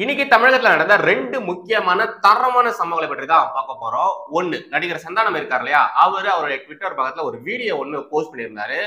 இன்னைக்கு தமிழகத்துல நடந்த ரெண்டு முக்கியமான தரமான சம்பவங்களை பற்றி தான் பார்க்க போறோம். ஒண்ணு, நடிகர் சந்தானம் இருக்கார் இல்லையா, அவருடைய ட்விட்டர் பக்கத்துல ஒரு வீடியோ ஒண்ணு போஸ்ட் பண்ணியிருந்தாரு.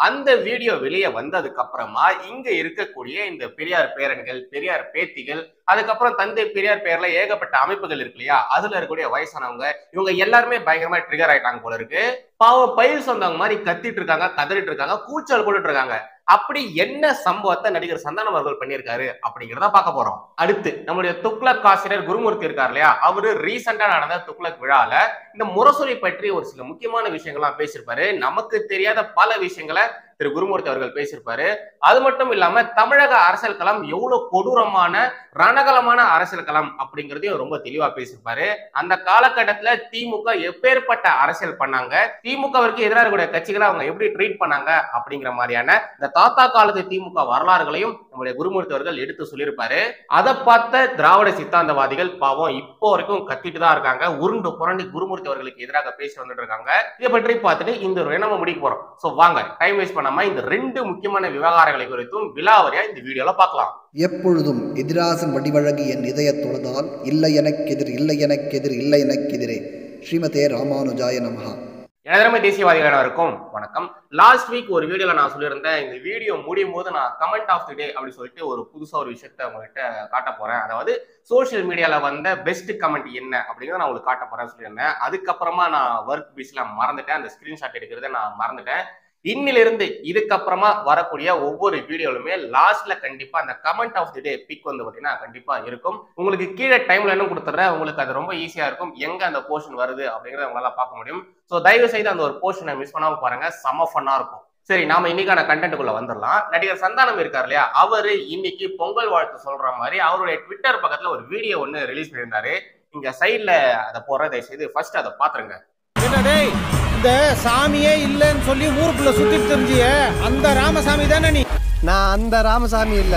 அந்த வீடியோ வெளியே வந்ததுக்கு அப்புறமா இங்க இருக்கக்கூடிய இந்த பெரியார் பேரன்கள், பெரியார் பேத்திகள், அதுக்கப்புறம் தந்தை பெரியார் பேர்ல ஏகப்பட்ட அமைப்புகள் இருக்கு இல்லையா, அதுல இருக்கக்கூடிய வயசானவங்க இவங்க எல்லாருமே பயங்கரமா ட்ரிகர் ஆயிட்டாங்க போல இருக்கு. பாவம் பயிர் சொந்தவங்க மாதிரி கத்திட்டு இருக்காங்க, கதறிட்டு இருக்காங்க, கூச்சல் போட்டுட்டு இருக்காங்க. அப்படி என்ன சம்பவத்தை நடிகர் சந்தானம் அவர்கள் பண்ணியிருக்காரு அப்படிங்கிறத பார்க்க போறோம். அடுத்து நம்முடைய துக்ளக் ஆசிரியர் குருமூர்த்தி இருக்கார் இல்லையா, அவரு ரீசெண்டா நடந்த துக்ளக் விழால இந்த முரசொலி பற்றி ஒரு சில முக்கியமான விஷயங்கள்லாம் பேசியிருப்பாரு. நமக்கு தெரியாத பல விஷயங்களை திரு குருமூர்த்தி அவர்கள் பேசியிருப்பாரு. அது மட்டும் இல்லாம தமிழக அரசியல் களம் எவ்வளவு கொடூரமான ரணகலமான அரசியல் களம் அப்படிங்கறதையும் ரொம்ப தெளிவா பேசியிருப்பாரு. அந்த காலகட்டத்துல திமுக எப்பேற்பட்ட அரசியல் பண்ணாங்க, திமுகவிற்கு எதிராக இருக்கக்கூடிய கட்சிகளை அவங்க எப்படி ட்ரீட் பண்ணாங்க அப்படிங்கிற மாதிரியான இந்த தாத்தா காலத்து திமுக வரலாறுகளையும் நம்முடைய குருமூர்த்தி அவர்கள் எடுத்து சொல்லியிருப்பாரு. அதை பார்த்த திராவிட சித்தாந்தவாதிகள் பாவம் இப்போ வரைக்கும் கத்திட்டு தான் இருக்காங்க, உருண்டு புரண்டி குருமூர்த்தி அவர்களுக்கு எதிராக பேசி வந்துட்டு இருக்காங்க. இதை பற்றி பார்த்துட்டு இந்த நம்ம முடிக்க போறோம். சோ வாங்க, டைம் வேஸ்ட் பண்ணாம இந்த ரெண்டு முக்கியமான விவகாரங்களை குறித்தும் விலாவரியா இந்த வீடியோல பார்க்கலாம். எப்பொழுதும் எதிராசன் வடிவழகி என் இதய தொழுதால் இல்லை எனக்கெதிர் இல்லை எனக்கெதிர் இல்லை எனக்கெதிரே ஸ்ரீமதே ராமானுஜாய நமஹா. எனதரமை தேசியவாதிகளுக்கும் வணக்கம். லாஸ்ட் வீக் ஒரு வீடியோல நான் சொல்லியிருந்தேன், இந்த வீடியோ முடியும் போது நான் கமெண்ட் ஆஃப் தி டே அப்படின்னு சொல்லிட்டு ஒரு புதுசா ஒரு விஷயத்த உங்ககிட்ட காட்ட போறேன். அதாவது சோசியல் மீடியால வந்த பெஸ்ட் கமெண்ட் என்ன அப்படிங்கிறத நான் உங்களுக்கு காட்ட போறேன்னு சொல்லியிருந்தேன். அதுக்கப்புறமா நான் ஒர்க் பிஸில மறந்துட்டேன், அந்த ஸ்கிரீன்ஷாட் எடுக்கிறத நான் மறந்துட்டேன். இன்னிலிருந்து இதுக்கப்புறமா வரக்கூடிய ஒவ்வொரு வீடியோலுமே லாஸ்ட்ல கண்டிப்பா அந்த comment of the day pick வந்து பாத்தீங்கன்னா கண்டிப்பா இருக்கும். உங்களுக்கு கீழே டைம்ல என்ன கொடுத்துறேன், உங்களுக்கு அது ரொம்ப ஈஸியா இருக்கும் எங்க அந்த போர்ஷன் வருது அப்படிங்கறத உங்களால பார்க்க முடியும். ஸோ தயவு செய்து அந்த ஒரு போர்ஷனை மிஸ் பண்ணாம பாருங்க, செம ஃபன்னா இருக்கும். சரி, நாம இன்னைக்கான கண்டென்ட்டுக்குள்ள வந்துடலாம். நடிகர் சந்தானம் இருக்கார் இல்லையா, அவரு இன்னைக்கு பொங்கல் வாழ்த்து சொல்ற மாதிரி அவருடைய ட்விட்டர் பக்கத்துல ஒரு வீடியோ ஒன்னு ரிலீஸ் பண்ணியிருந்தாரு. இங்க சைட்ல அதை போற, தயவு செய்து ஃபர்ஸ்ட் அதை பாத்துருங்க. இந்த சாமியே இல்லைன்னு சொல்லி ஊருக்குள்ள சுத்திட்டு தெரிஞ்சிய அந்த ராமசாமி தானே நீ? நான் அந்த ராமசாமி இல்ல.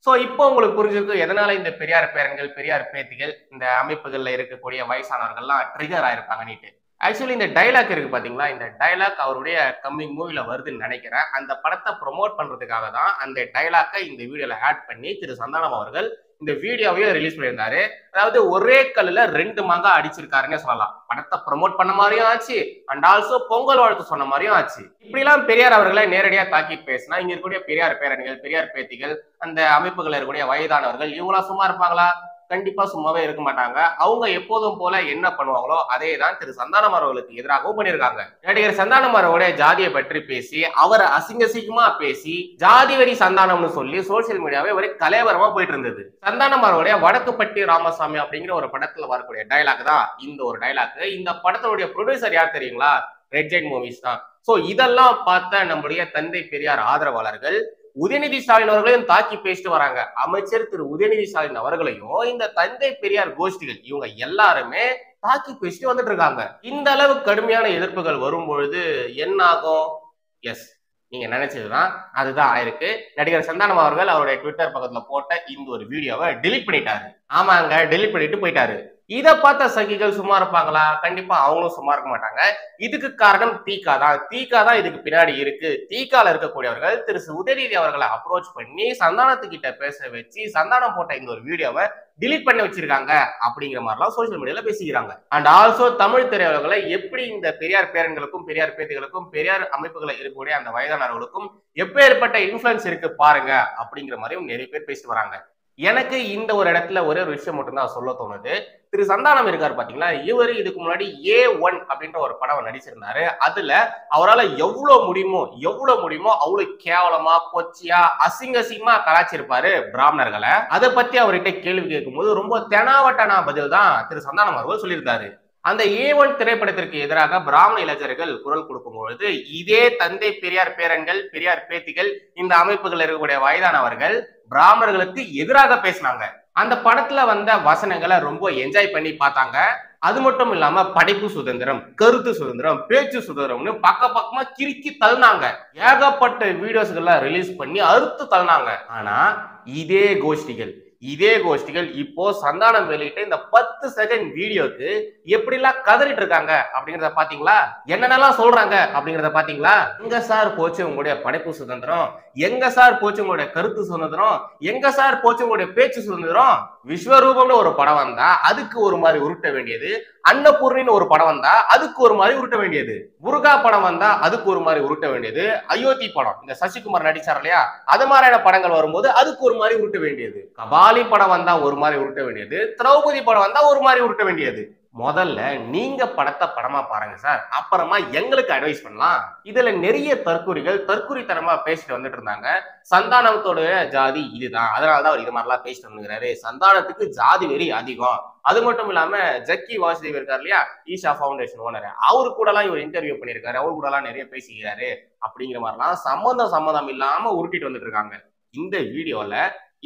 சோ இப்போ உங்களுக்கு புரிஞ்சிருக்கு எதனால இந்த பெரியார் பேரன்கள், பெரியார் பேத்திகள், இந்த அமைப்புகள்ல இருக்கக்கூடிய வயசானவர்கள்லாம் ட்ரிகர் ஆயிருப்பாங்க நீட்டு. ஆக்சுவலி இந்த டைலாக் இருக்கு பாத்தீங்களா, இந்த டைலாக் அவருடைய கம்மிங் மூவில வருதுன்னு நினைக்கிறேன். அந்த படத்தை ப்ரொமோட் பண்றதுக்காக தான் அந்த டைலாக்கை இந்த வீடியோல ஆட் பண்ணி திரு சந்தானம் அவர்கள் இந்த வீடியோவையும் ரிலீஸ் பண்ணியிருந்தாரு. அதாவது ஒரே கல்லுல ரெண்டு மாங்கா அடிச்சிருக்காருன்னு சொல்லலாம். படத்தை ப்ரொமோட் பண்ண மாதிரியும் ஆச்சு, அண்ட் ஆல்சோ பொங்கல் வாழ்த்து சொன்ன மாதிரியும் ஆச்சு. இப்படி எல்லாம் பெரியார் அவர்களை நேரடியா தாக்கி பேசினா இங்க இருக்கக்கூடிய பெரியார் பேரணிகள், பெரியார் பேத்திகள், அந்த அமைப்புகள் இருக்கக்கூடிய வயதானவர்கள் இவங்களா சும்மா இருப்பாங்களா? கண்டிப்பா சும்மாவே இருக்க மாட்டாங்க. அவங்க எப்போதும் போல என்ன பண்ணுவாங்களோ அதே தான் திரு சந்தானம் அவர்களுக்கு எதிராகவும் பண்ணியிருக்காங்க. நடிகர் சந்தானம் அவர்களுடைய ஜாதியை பற்றி பேசி, அவரை அசிங்கசிங்கமா பேசி, ஜாதி வரி சந்தானம்னு சொல்லி சோசியல் மீடியாவே ஒரு கலேவரமா போயிட்டு இருந்தது. சந்தானம் அவர்களுடைய வடக்குப்பட்டி ராமசாமி அப்படிங்கிற ஒரு படத்துல வரக்கூடிய டைலாக் தான் இந்த ஒரு டைலாக். இந்த படத்தினுடைய ப்ரொடியூசர் யார் தெரியுங்களா? ரெட் ஜெயிண்ட் மூவிஸ் தான். சோ இதெல்லாம் பார்த்த நம்முடைய தந்தை பெரியார் ஆதரவாளர்கள் உதயநிதி ஸ்டாலின் அவர்களையும் தாக்கி பேசிட்டு வராங்க. அமைச்சர் திரு உதயநிதி ஸ்டாலின் அவர்களையும் இந்த தந்தை பெரியார் கோஷ்டிகள் இவங்க எல்லாருமே தாக்கி பேசிட்டு வந்துட்டு இருக்காங்க. இந்த அளவு கடுமையான எதிர்ப்புகள் வரும் பொழுது என்ன ஆகும்? எஸ், நீங்க நினைச்சதுதான், அதுதான் ஆயிருக்கு. நடிகர் சந்தானம் அவர்கள் அவருடைய ட்விட்டர் பக்கத்துல போட்ட இந்த ஒரு வீடியோவை டெலிட் பண்ணிட்டாரு. ஆமாங்க, டெலிட் பண்ணிட்டு போயிட்டாரு. இதை பார்த்த சகிகள் சும்மா இருப்பாங்களா? கண்டிப்பா அவங்களும் சும்மா இருக்க மாட்டாங்க. இதுக்கு காரணம் தீகா தான். தீகா தான் இதுக்கு பின்னாடி இருக்கு. தீகால இருக்கக்கூடியவர்கள் திரு உதயநிதி அவர்களை அப்ரோச் பண்ணி சந்தானத்துக்கிட்ட பேச வச்சு சந்தானம் போட்ட இந்த ஒரு வீடியோவை டிலீட் பண்ணி வச்சிருக்காங்க அப்படிங்கிற மாதிரிலாம் சோசியல் மீடியால பேசிக்கிறாங்க. அண்ட் ஆல்சோ தமிழ் திரையுலகளை எப்படி இந்த பெரியார் பேரன்களுக்கும், பெரியார் பேத்திகளுக்கும், பெரியார் அமைப்புகளை இருக்கக்கூடிய அந்த வயதானவர்களுக்கும் எப்பேற்பட்ட இன்ஃபுளுன்ஸ் இருக்கு பாருங்க அப்படிங்கிற மாதிரியும் நிறைய பேர் பேசிட்டு வராங்க. எனக்கு இந்த ஒரு இடத்துல ஒரே ஒரு விஷயம் மட்டும்தான் சொல்ல தோணுது. திரு சந்தானம் இருக்காரு பாத்தீங்களா, இவரு இதுக்கு முன்னாடி A1 அப்படின்ற ஒரு படம் நடிச்சிருந்தாரு. அதுல அவரால் எவ்வளவு முடியுமோ அவ்வளவு கேவலமா, கொச்சியா, அசிங்கசிங்கமா கலாச்சிருப்பாரு பிராமணர்களை. அதை பத்தி அவர்கிட்ட கேள்வி கேட்கும் போது ரொம்ப தெனாவட்டான பதில் தான் திரு சந்தானம் அவர்கள் சொல்லியிருந்தாரு. அந்த A1 திரைப்படத்திற்கு எதிராக பிராமண இளைஞர்கள் குரல் கொடுக்கும் பொழுது இதே தந்தை பெரியார் பேரன்கள், பெரியார் பேத்திகள், இந்த அமைப்புகள் இருக்கக்கூடிய வயதானவர்கள் பிராமணர்களுக்கு எதிராக பேசினாங்க. அந்த படத்துல வந்த வசனங்களை ரொம்ப என்ஜாய் பண்ணி பார்த்தாங்க. அது மட்டும் இல்லாம படைப்பு சுதந்திரம், கருத்து சுதந்திரம், பேச்சு சுதந்திரம்னு பக்கமா கிறுக்கி தள்ளினாங்க. ஏகப்பட்ட வீடியோஸ்கள்லாம் ரிலீஸ் பண்ணி அறுத்து தள்ளினாங்க. ஆனா இதே கோஷ்டிகள், இதே கோஷ்டிகள் இப்போ சந்தானம் வெளியிட்ட இந்த 10 செகண்ட் வீடியோக்கு எப்படிலாம் கதறிட்டு இருக்காங்க அப்படிங்கறத பாத்தீங்களா? என்னென்னலாம் சொல்றாங்க அப்படிங்கறத பாத்தீங்களா? எங்க சார் போச்சு உங்களுடைய படைப்பு சுதந்திரம்? எங்க சார் போச்சு உங்களுடைய கருத்து சுதந்திரம்? எங்க சார் போச்சு உங்களுடைய பேச்சு சுதந்திரம்? விஸ்வரூபம்னு ஒரு படம் வந்தா அதுக்கு ஒரு மாதிரி உருட்ட வேண்டியது, அன்னபூர்ணின்னு ஒரு படம் வந்தா அதுக்கு ஒரு மாதிரி உருட்ட வேண்டியது, முருகா படம் வந்தா அதுக்கு ஒரு மாதிரி உருட்ட வேண்டியது, அயோத்தி படம் இந்த சசிகுமார் நடிச்சார் இல்லையா, அது மாதிரியான படங்கள் வரும்போது அதுக்கு ஒரு மாதிரி உருட்ட வேண்டியது, கபாலி படம் வந்தா ஒரு மாதிரி உருட்ட வேண்டியது, திரௌபதி படம் வந்தா ஒரு மாதிரி உருட்ட வேண்டியது. முதல்ல நீங்க படத்தை படமா பாருங்க சார், அப்புறமா எங்களுக்கு அட்வைஸ் பண்ணலாம். இதுல நிறைய தற்குறித்தனமா பேசிட்டு வந்துட்டு இருந்தாங்க. சந்தானத்தோட ஜாதி இதுதான், அதனாலதான் அவர் இது மாதிரிலாம் பேசிட்டு வந்துக்கிறாரு, சந்தானத்துக்கு ஜாதி வெறி அதிகம். அது மட்டும் இல்லாம ஜக்கி வாசுதேவ் இருக்காரு இல்லையா, ஈஷா ஃபவுண்டேஷன் ஓனர், அவரு கூட எல்லாம் இவர் இன்டர்வியூ பண்ணியிருக்காரு, அவரு கூட எல்லாம் நிறைய பேசிக்கிறாரு அப்படிங்கிற மாதிரிலாம் சம்மந்தம் இல்லாம உருட்டிட்டு வந்துட்டு இருக்காங்க. இந்த வீடியோல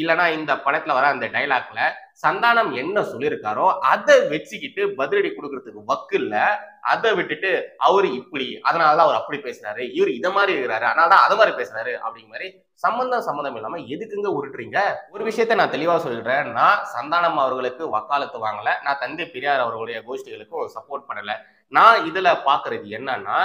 இல்லைன்னா இந்த படத்துல வர அந்த டைலாக்ல சந்தானம் என்ன சொல்லியிருக்காரோ அதை வச்சுக்கிட்டு பதிலடி கொடுக்கறதுக்கு வக்கு இல்ல. அதை விட்டுட்டு அவரு இப்படி, அதனாலதான் அவர் அப்படி பேசுறாரு, இவர் இதை மாதிரி இருக்கிறாரு, அதனாலதான் அதை மாதிரி பேசுறாரு அப்படிங்கிற மாதிரி சம்பந்தம் இல்லாம எதுக்குங்க உருட்டுறீங்க? ஒரு விஷயத்த நான் தெளிவா சொல்லிடுறேன், நான் சந்தானம் அவர்களுக்கு வக்காலத்து வாங்கல, நான் தந்தை பெரியார் அவர்களுடைய கோஷ்டிகளுக்கும் சப்போர்ட் பண்ணல. நான் இதுல பாக்குறது என்னன்னா,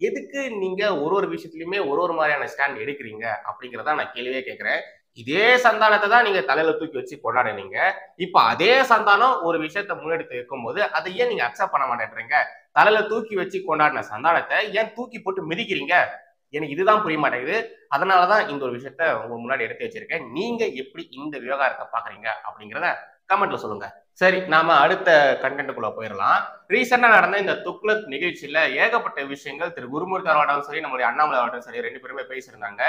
எதுக்கு நீங்க ஒரு விஷயத்திலயுமே ஒரு மாதிரியான ஸ்டாண்ட் எடுக்கிறீங்க அப்படிங்கிறத நான் கேள்வியே கேட்கிறேன். இதே சந்தானத்தை தான் நீங்க தலையில தூக்கி வச்சு கொண்டாடுனீங்க. இப்ப அதே சந்தானம் ஒரு விஷயத்த முன்னெடுத்து வைக்கும் போது அதை ஏன் நீங்க அக்செப்ட் பண்ண மாட்டேன்றீங்க? தலையில தூக்கி வச்சு கொண்டாடின சந்தானத்தை ஏன் தூக்கி போட்டு மிதிக்கிறீங்க? எனக்கு இதுதான் புரிய மாட்டேங்குது. அதனாலதான் இந்த ஒரு விஷயத்த உங்க முன்னாடி எடுத்து வச்சிருக்கேன். நீங்க எப்படி இந்த விவகாரத்தை பாக்குறீங்க அப்படிங்கிறத கமெண்ட்ல சொல்லுங்க. சரி, நாம அடுத்த கண்டென்ட்டுக்குள்ள போயிடலாம். ரீசெண்டா நடந்த இந்த துக்ளக் நிகழ்ச்சியில ஏகப்பட்ட விஷயங்கள் திரு குருமூர்த்தி அவர்களும் சரி, நம்மளுடைய அண்ணாமலை அவர்களும் சரி, 2 பேருமே பேசியிருந்தாங்க.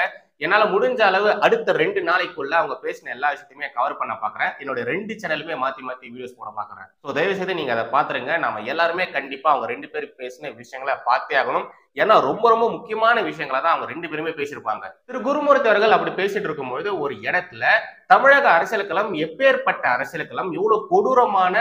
என்னால முடிஞ்ச அளவு அடுத்த 2 நாளைக்குள்ள அவங்க பேசின எல்லா விஷயத்தையுமே கவர் பண்ண பாக்குறேன். என்னோட 2 சேனலுமே மாத்தி வீடியோஸ் போட பாக்குறேன். ஸோ தயவு செய்து நீங்க அதை பாத்துருங்க. நம்ம எல்லாருமே கண்டிப்பா அவங்க 2 பேர் பேசின விஷயங்களை பார்த்தே ஆகணும். ஏன்னா ரொம்ப முக்கியமான விஷயங்களை தான் அவங்க 2 பேருமே பேசியிருப்பாங்க. திரு குருமூர்த்தி அவர்கள் அப்படி பேசிட்டு இருக்கும்போது ஒரு இடத்துல தமிழக அரசியல் களம் எப்பேற்பட்ட அரசியல் களம், எவ்வளவு கொடூரமான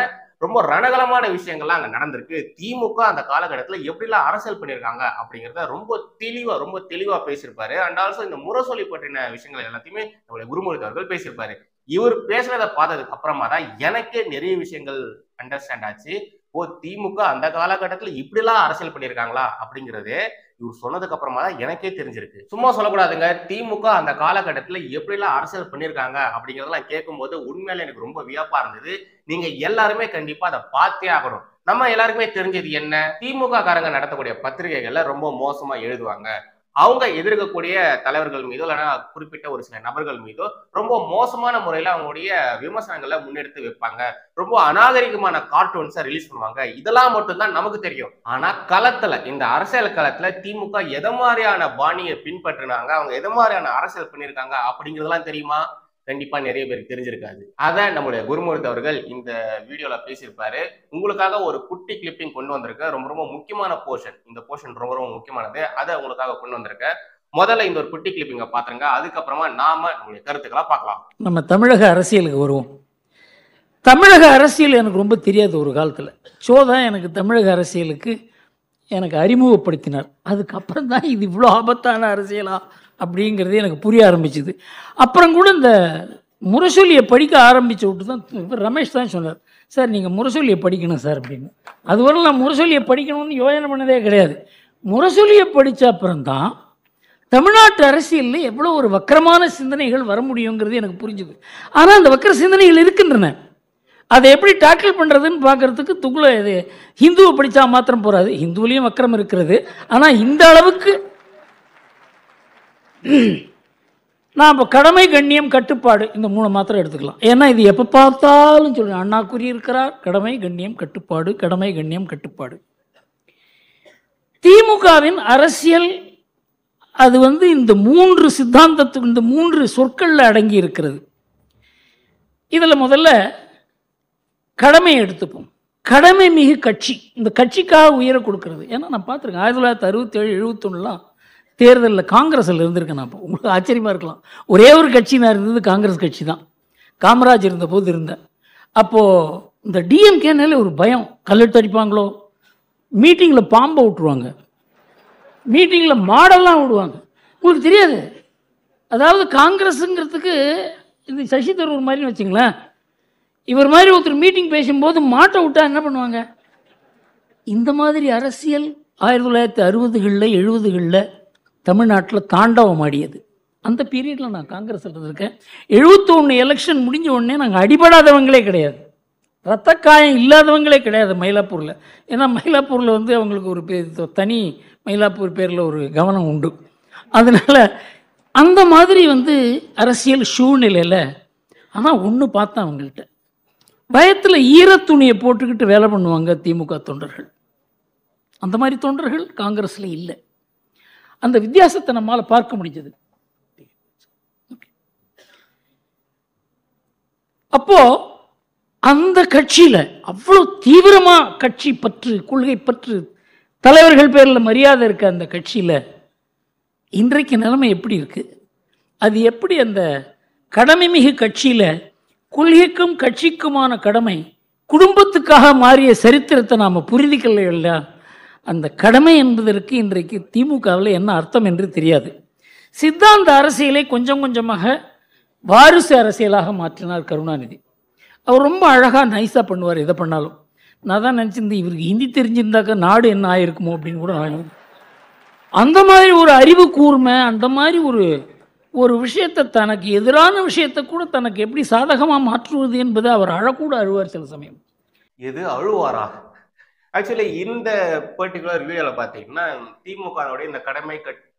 ரொம்ப ரணகலமான விஷயங்கள்லாம் அங்க நடந்திருக்கு, திமுக அந்த காலகட்டத்துல எப்படிலாம் அரசியல் பண்ணியிருக்காங்க அப்படிங்கிறத ரொம்ப தெளிவா பேசியிருப்பாரு. அண்ட் ஆல்சோ இந்த முரசொலி பற்றின விஷயங்கள் எல்லாத்தையுமே நம்மளுடைய குருமூர்த்தி அவர்கள் பேசியிருப்பாரு. இவர் பேசுறதை பார்த்ததுக்கு அப்புறமா தான் எனக்கே நிறைய விஷயங்கள் அண்டர்ஸ்டாண்ட் ஆச்சு. ஓ, திமுக அந்த காலகட்டத்துல இப்படிலாம் அரசியல் பண்ணியிருக்காங்களா அப்படிங்கிறது இவர் சொன்னதுக்கு அப்புறமா தான் எனக்கே தெரிஞ்சிருக்கு. சும்மா சொல்லக்கூடாதுங்க, திமுக அந்த காலகட்டத்துல எப்படிலாம் அரசியல் பண்ணியிருக்காங்க அப்படிங்கிறதெல்லாம் கேட்கும் போது உண்மையில எனக்கு ரொம்ப வியப்பா இருந்தது. நீங்க எல்லாருமே கண்டிப்பா அதை பார்த்தே ஆகணும். நம்ம எல்லாருக்குமே தெரிஞ்சது என்ன, திமுக காரங்க நடத்தக்கூடிய பத்திரிகைகள்ல ரொம்ப மோசமா எழுதுவாங்க, அவங்க எதிர்க்கக்கூடிய தலைவர்கள் மீதோ இல்லைன்னா குறிப்பிட்ட ஒரு சில நபர்கள் மீதோ ரொம்ப மோசமான முறையில அவங்களுடைய விமர்சனங்களை முன்னெடுத்து வைப்பாங்க, ரொம்ப அநாகரிகமான கார்ட்டூன்ஸை ரிலீஸ் பண்ணுவாங்க. இதெல்லாம் மட்டும்தான் நமக்கு தெரியும். ஆனா களத்துல, இந்த அரசியல் களத்துல திமுக எதை மாதிரியான பாணியை பின்பற்றினாங்க, அவங்க எதை மாதிரியான அரசியல் பண்ணியிருக்காங்க அப்படிங்கிறதெல்லாம் தெரியுமா? கண்டிப்பா நிறைய பேருக்கு தெரிஞ்சிருக்காது. அதை நம்முடைய குருமூர்த்தி அவர்கள் இந்த வீடியோல பேசியிருப்பாரு. உங்களுக்காக ஒரு குட்டி கிளிப்பிங் கொண்டு வந்திருக்க, ரொம்ப முக்கியமான போர்ஷன். இந்த போர்ஷன் ரொம்ப முக்கியமானது, அதை உங்களுக்காக கொண்டு வந்திருக்க. முதல்ல இந்த ஒரு குட்டி கிளிப்பிங்க பாத்துருங்க, அதுக்கப்புறமா நாம நம்முடைய கருத்துக்களை பார்க்கலாம். நம்ம தமிழக அரசியலுக்கு வருவோம். தமிழக அரசியல் எனக்கு ரொம்ப தெரியாது ஒரு காலத்தில். தான் எனக்கு தமிழக அரசியலுக்கு எனக்கு அறிமுகப்படுத்தினார். அதுக்கப்புறம் தான் இது இவ்வளோ ஆபத்தான அரசியலா அப்படிங்கிறது எனக்கு புரிய ஆரம்பிச்சுது. அப்புறம் கூட இந்த முரசொலியை படிக்க ஆரம்பித்த விட்டு தான் ரமேஷ் தான் சொன்னார், சார் நீங்கள் முரசொலியை படிக்கணும் சார் அப்படின்னு. அதுவரை நான் முரசொலியை படிக்கணும்னு யோசனை பண்ணதே கிடையாது. முரசொலியை படித்த அப்புறம்தான் தமிழ்நாட்டு அரசியலில் எவ்வளோ ஒரு வக்கரமான சிந்தனைகள் வர முடியுங்கிறது எனக்கு புரிஞ்சுது. ஆனால் அந்த வக்கர சிந்தனைகள் இருக்கின்றன, அதை எப்படி டேக்கிள் பண்ணுறதுன்னு பார்க்குறதுக்கு இது ஹிந்துவை படித்தா மாத்திரம் போகாது, ஹிந்துவிலையும் வக்கரம் இருக்கிறது. ஆனால் இந்த அளவுக்கு நான் இப்போ கடமை கண்ணியம் கட்டுப்பாடு இந்த 3 மாத்திரம் எடுத்துக்கலாம். ஏன்னா இது எப்போ பார்த்தாலும் சொல்லுங்கள், அண்ணா கூறியிருக்கிறார் கடமை கண்ணியம் கட்டுப்பாடு, கடமை கண்ணியம் கட்டுப்பாடு. திமுகவின் அரசியல் அது இந்த 3 சித்தாந்தத்துக்கு, இந்த 3 சொற்களில் அடங்கி இருக்கிறது. இதில் முதல்ல கடமையை எடுத்துப்போம். கடமை மிகு கட்சி, இந்த கட்சிக்காக உயர கொடுக்கறது. ஏன்னா நான் பார்த்துருக்கேன் 1967 71 தேர்தலில் காங்கிரஸில் இருந்திருக்கேன். நான் இப்போ உங்களுக்கு ஆச்சரியமாக இருக்கலாம், ஒரே ஒரு கட்சி நான் இருந்தது காங்கிரஸ் கட்சி தான். காமராஜ் இருந்தபோது இருந்தேன். அப்போது இந்த டிஎம்கேனாலே ஒரு பயம், கல்லெடுத்து அடிப்பாங்களோ, மீட்டிங்கில் பாம்பை விட்டுருவாங்க, மீட்டிங்கில் மாடெல்லாம் விடுவாங்க. உங்களுக்கு தெரியாது, அதாவது காங்கிரஸுங்கிறதுக்கு இது சசி தரூர் மாதிரின்னு வச்சுங்களேன், இவர் மாதிரி ஒருத்தர் மீட்டிங் பேசும்போது மாட்டை விட்டா என்ன பண்ணுவாங்க? இந்த மாதிரி அரசியல் 1960களில் 70களில் தமிழ்நாட்டில் தாண்டவம் ஆடியது. அந்த பீரியடில் நான் காங்கிரஸில் இருந்திருக்கேன். 71 எலெக்ஷன் முடிஞ்ச உடனே நாங்கள் அடிபடாதவங்களே கிடையாது, ரத்த காயம் இல்லாதவங்களே கிடையாது மயிலாப்பூரில். ஏன்னா மயிலாப்பூரில் வந்து அவங்களுக்கு ஒரு தனி மயிலாப்பூர் பேரில் ஒரு கவனம் உண்டு. அதனால் அந்த மாதிரி வந்து அரசியல் சூழ்நிலையில். ஆனால் ஒன்று பார்த்தேன், அவங்கள்ட்ட பயத்தில் ஈரத்துணியை போட்டுக்கிட்டு வேலை பண்ணுவாங்க திமுக தொண்டர்கள். அந்த மாதிரி தொண்டர்கள் காங்கிரஸில் இல்லை. அந்த வித்தியாசத்தை நம்மால் பார்க்க முடிஞ்சது. அப்போ அந்த கட்சியில் அவ்வளோ தீவிரமாக கட்சி பற்று, கொள்கை பற்று, தலைவர்கள் பேரில் மரியாதை இருக்க அந்த கட்சியில் இன்றைக்கு நிலைமை எப்படி இருக்குது? அது எப்படி அந்த கடமை மிகு கட்சியில் கொள்கைக்கும் கட்சிக்குமான கடமை குடும்பத்துக்காக மாறிய சரித்திரத்தை நாம் புரிதிக்கல இல்லையா? அந்த கடமை என்பதற்கு இன்றைக்கு திமுகவில் என்ன அர்த்தம் என்று தெரியாது. சித்தாந்த அரசியலை கொஞ்சம் கொஞ்சமாக வாரிசு அரசியலாக மாற்றினார் கருணாநிதி. அவர் ரொம்ப அழகாக நைஸாக பண்ணுவார் எதை பண்ணாலும். நான் தான் நினச்சிருந்தேன் இவருக்கு ஹிந்தி தெரிஞ்சிருந்தாக்கா நாடு என்ன ஆயிருக்குமோ அப்படின்னு கூட நான். அந்த மாதிரி ஒரு அறிவு கூர்மை, அந்த மாதிரி ஒரு விஷயத்தை, தனக்கு எதிரான விஷயத்தை கூட தனக்கு எப்படி சாதகமாக மாற்றுவது என்பதை அவர் அழக்கூட அழுவார் சில சமயம். எது அழுவாரா? ஆக்சுவலி இந்த பர்டிகுலர் வீடியோவில் பார்த்தீங்கன்னா திமுகவுடைய இந்த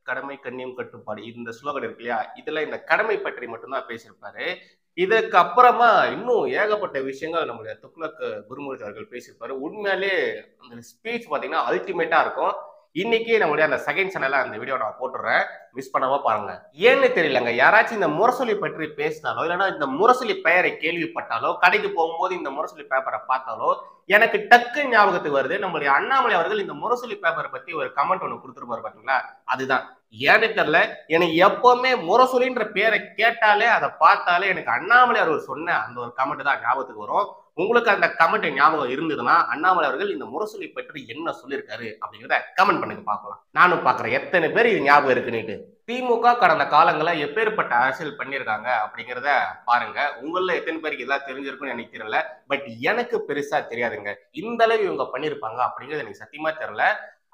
கடமை கண்ணியம் கட்டுப்பாடு இந்த ஸ்லோகன் இருக்கு இல்லையா, இதுல இந்த கடமை பற்றி மட்டும்தான் பேசியிருப்பாரு. இதுக்கு அப்புறமா இன்னும் ஏகப்பட்ட விஷயங்கள் நம்முடைய துக்ளக் குருமூர்த்தி அவர்கள் பேசியிருப்பாரு. உண்மையாலே அந்த ஸ்பீச் பார்த்தீங்கன்னா அல்டிமேட்டா இருக்கும். இன்னைக்கு நம்மளுடைய அந்த செகண்ட் சேனல்ல அந்த வீடியோ நான் போட்டுறேன், மிஸ் பண்ணாம பாருங்க. ஏன்னு தெரியலங்க, யாராச்சும் இந்த முரசொலி பற்றி பேசினாலோ இல்லைன்னா இந்த முரசொலி பெயரை கேள்விப்பட்டாலோ கடைக்கு போகும்போது இந்த முரசொலி பேப்பரை பார்த்தாலோ எனக்கு டக்கு ஞாபகத்துக்கு வருது நம்மளுடைய அண்ணாமலை அவர்கள் இந்த முரசொலி பேப்பரை பத்தி ஒரு கமெண்ட் ஒன்று கொடுத்துருப்பாரு பாத்தீங்களா. அதுதான் ஏன்னு தெரியல, எனக்கு எப்பவுமே முரசொலின்ற பேரை கேட்டாலே அதை பார்த்தாலே எனக்கு அண்ணாமலை அவர்கள் சொன்ன அந்த ஒரு கமெண்ட் தான் ஞாபகத்துக்கு வரும். உங்களுக்கு அந்த கமெண்ட் ஞாபகம் இருந்ததுன்னா அண்ணாமலை அவர்கள் இந்த முரசொலி பற்றி என்ன சொல்லியிருக்காரு அப்படிங்கிறத கமெண்ட் பண்ணுங்க பார்க்கலாம். நானும் பாக்குறேன் எத்தனை பேர் இது ஞாபகம் இருக்குன்னு. திமுக கடந்த காலங்களில் எப்பேற்பட்ட அரசியல் பண்ணியிருக்காங்க அப்படிங்கிறத பாருங்க. உங்கள எத்தனை பேருக்கு இதெல்லாம் தெரிஞ்சிருக்குன்னு எனக்கு தெரியல, பட் எனக்கு பெருசா தெரியாதுங்க. இந்த அளவு இவங்க பண்ணியிருப்பாங்க அப்படிங்கிறது எனக்கு சத்தியமா தெரியல,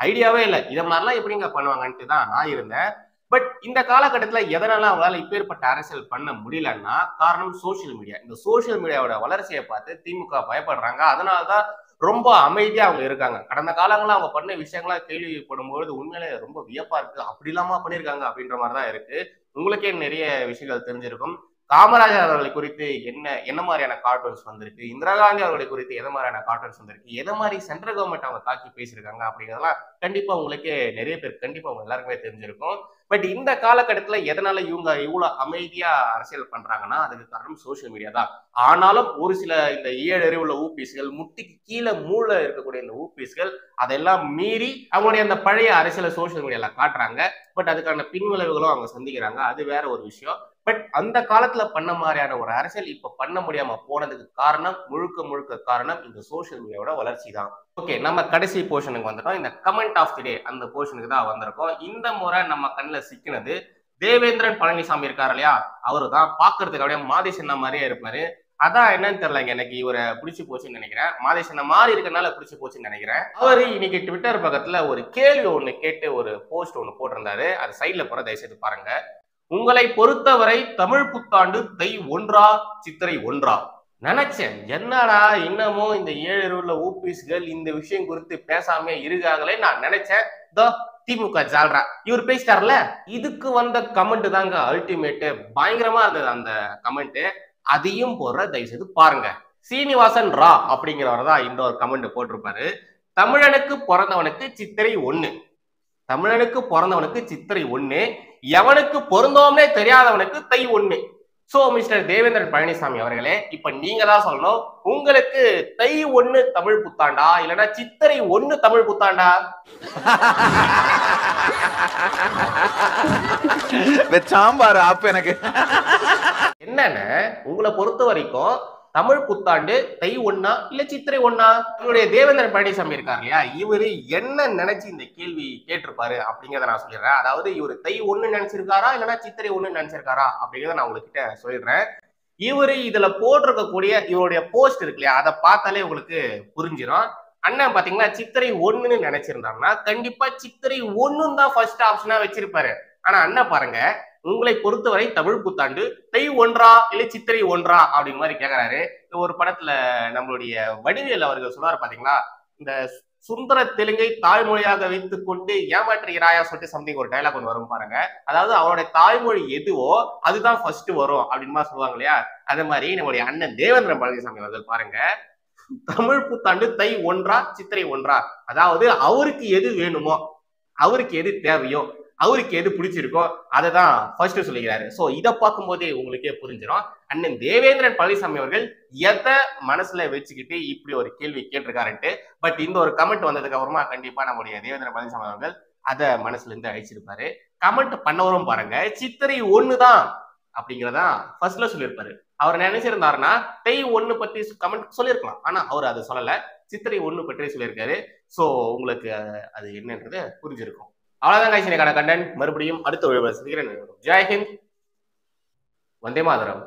ஐடியாவே இல்லை. இதை மாதிரிலாம் எப்படிங்க பண்ணுவாங்கன்ட்டு தான் நான் இருந்தேன். பட் இந்த காலகட்டத்தில் எதனால அவங்களால இப்பேற்பட்ட அரசியல் பண்ண முடியலன்னா காரணம் சோசியல் மீடியா. இந்த சோசியல் மீடியாவோட வளர்ச்சியை பார்த்து திமுக பயப்படுறாங்க. அதனாலதான் ரொம்ப அமைதியா அவங்க இருக்காங்க. கடந்த காலங்களில் அவங்க பண்ண விஷயங்களா கேள்விப்படும்பொழுது உண்மையிலே ரொம்ப வியப்பா இருக்கு. அப்படி இல்லாம பண்ணியிருக்காங்க அப்படின்ற மாதிரிதான் இருக்கு. உங்களுக்கே நிறைய விஷயங்கள் தெரிஞ்சிருக்கும். காமராஜர் அவர்களை குறித்து என்ன மாதிரியான கார்ட்டூன்ஸ் வந்திருக்கு, இந்திரா காந்தி அவர்களை குறித்து எதை மாதிரியான கார்ட்டூன்ஸ் வந்திருக்கு, எதை மாதிரி சென்ட்ரல் கவர்மெண்ட் அவங்க தாக்கி பேசியிருக்காங்க அப்படிங்கிறதெல்லாம் கண்டிப்பா உங்களுக்கே நிறைய பேர் கண்டிப்பா அவங்க எல்லாருக்குமே தெரிஞ்சிருக்கும். பட் இந்த காலகட்டத்துல எதனால இவங்க இவ்வளவு அமைதியா அரசியல் பண்றாங்கன்னா அதுக்கு காரணம் சோசியல் மீடியா தான். ஆனாலும் ஒரு சில இந்த 7 அறிவுள்ள ஊபிஸ்கள், முட்டிக்கு கீழே மூளை இருக்கக்கூடிய இந்த ஊபிஸ்கள் அதெல்லாம் மீறி அவங்களுடைய அந்த பழைய அரசியலை சோசியல் மீடியால காட்டுறாங்க. பட் அதுக்கான பின்விளைவுகளும் அவங்க சந்திக்கிறாங்க, அது வேற ஒரு விஷயம். பட் அந்த காலத்துல பண்ண மாதிரியான ஒரு அரசியல் இப்ப பண்ண முடியாம போனதுக்கு காரணம் முழுக்க காரணம் இந்த சோசியல் மீடியாவோட வளர்ச்சி தான். ஓகே, நம்ம கடைசி போர்ஷனுக்கு வந்துட்டோம். இந்த கமெண்ட் ஆஃப் தி டே அந்த போர்ஷனுக்கு தான் வந்திருக்கோம். இந்த முறை நம்ம கண்ணில் சிக்கினது தேவேந்திரன் பழனிசாமி இருக்காரு இல்லையா, அவரு தான். பாக்குறதுக்கு அப்படியே மாதி சின்ன மாதிரியே இருப்பாரு. அதான் என்னன்னு தெரியலங்க, எனக்கு இவரை பிடிச்சி போச்சுன்னு நினைக்கிறேன். மாதி சின்ன மாதிரி இருக்கனால பிடிச்சி போச்சுன்னு நினைக்கிறேன். அவரு இன்னைக்கு ட்விட்டர் பக்கத்துல ஒரு கேள்வி ஒண்ணு கேட்டு ஒரு போஸ்ட் ஒண்ணு போட்டிருந்தாரு. அது சைட்ல போற தயவுசெய்து பாருங்க. உங்களை பொறுத்தவரை தமிழ் புத்தாண்டு தை 1 சித்திரை 1? நினைச்சேன் என்னடா இன்னமும் இந்த 7 அறிவுள்ள ஊபிஸ்கள் இந்த விஷயம் குறித்து பேசாம இருக்காங்களே நான் நினைச்சேன். திமுக ஜால்ரா இவர் பேசிட்டார்ல, இதுக்கு வந்த கமெண்ட் தாங்க அல்டிமேட். பயங்கரமா இருந்தது அந்த கமெண்ட். அதையும் போடுற தயவுசெய்து பாருங்க. சீனிவாசன் ரா அப்படிங்கிறவர் தான் இந்த ஒரு கமெண்ட் போட்டிருப்பாரு. தமிழனுக்கு பிறந்தவனுக்கு சித்திரை 1, தமிழனுக்கு பிறந்தவனுக்கு சித்திரை 1, எவனுக்கு பொருந்தோம்னே தெரியாதவனுக்கு தை 1. சோ மிஸ்டர் தேவேந்திரன் பழனிசாமி அவர்களே, இப்ப நீங்க தான் சொல்லணும், உங்களுக்கு தை 1 தமிழ் புத்தாண்டா இல்லைன்னா சித்திரை 1 தமிழ் புத்தாண்டா? சாம்பார் ஆப் எனக்கு என்னன்னு உங்களை பொறுத்த வரைக்கும் தமிழ் புத்தாண்டு தை 1 இல்ல சித்திரை 1? இவருடைய தேவேந்திரன் பழனிசாமி இருக்காரு இல்லையா, இவரு என்ன நினைச்சு இந்த கேள்வி கேட்டிருப்பாரு அப்படிங்கிறத நான் சொல்லிடுறேன். அதாவது இவரு தை 1 நினைச்சிருக்காரா இல்லைன்னா சித்திரை 1 நினைச்சிருக்காரா அப்படிங்கிறத நான் உங்ககிட்ட சொல்லிடுறேன். இவரு இதுல போட்டிருக்கக்கூடிய இவருடைய போஸ்ட் இருக்கு இல்லையா, அதை பார்த்தாலே உங்களுக்கு புரிஞ்சிடும். அண்ணன் பாத்தீங்கன்னா சித்திரை 1ன்னு நினைச்சிருந்தாங்கன்னா கண்டிப்பா சித்திரை 1 தான் ஃபர்ஸ்ட் ஆப்ஷனா வச்சிருப்பாரு. ஆனா அண்ணன் பாருங்க, உங்களை பொறுத்தவரை தமிழ் புத்தாண்டு தை 1 இல்ல சித்திரை 1 அப்படிங்கிற மாதிரி கேக்குறாரு. ஒரு படத்துல நம்மளுடைய வடிவேல் அவர்கள் சொல்றாரு பாத்தீங்களா, இந்த சுந்தர தெலுங்கை தாய்மொழியாக வைத்துக் கொண்டு ஏமாற்றுகிறாயா சொல்லிட்டு சம்திங் ஒரு டைலாக் ஒன்று வரும் பாருங்க. அதாவது அவருடைய தாய்மொழி எதுவோ அதுதான் ஃபர்ஸ்ட் வரும் அப்படின்னு மாதிரி சொல்லுவாங்க இல்லையா. அதே மாதிரி நம்மளுடைய அண்ணன் தேவேந்திரன் பழனிசாமி அவர்கள் பாருங்க, தமிழ் புத்தாண்டு தை 1 சித்திரை 1, அதாவது அவருக்கு எது வேணுமோ, அவருக்கு எது தேவையோ, அவருக்கு எது பிடிச்சிருக்கோ அதை தான் ஃபர்ஸ்ட் சொல்லிக்கிறாரு. ஸோ இதை பார்க்கும்போதே உங்களுக்கே புரிஞ்சிடும் அண்ணன் தேவேந்திரன் பழனிசாமி அவர்கள் எதை மனசுல வச்சுக்கிட்டு இப்படி ஒரு கேள்வி கேட்டிருக்காருன்ட்டு. பட் இந்த ஒரு கமெண்ட் வந்ததுக்கு அப்புறமா கண்டிப்பா நம்முடைய தேவேந்திரன் பழனிசாமி அவர்கள் அதை மனசுல இருந்து அழிச்சிருப்பாரு. கமெண்ட் பண்ணவரும் பாருங்க, சித்திரை 1 தான் அப்படிங்கிறதா ஃபர்ஸ்ட்ல சொல்லியிருப்பாரு. அவர் நினைச்சிருந்தாருன்னா தை 1 பத்தி கமெண்ட் சொல்லியிருக்கலாம், ஆனா அவர் அதை சொல்லல, சித்திரை 1 பற்றி சொல்லியிருக்காரு. ஸோ உங்களுக்கு அது என்னன்றது புரிஞ்சிருக்கும். அவ்வளவுதான் கைஸ், இன்னைக்கான கண்டென்ட். மறுபடியும் அடுத்த ஒரு சந்திக்கிறேன். ஜெய் ஹிந்த், வந்தே மாதரம்.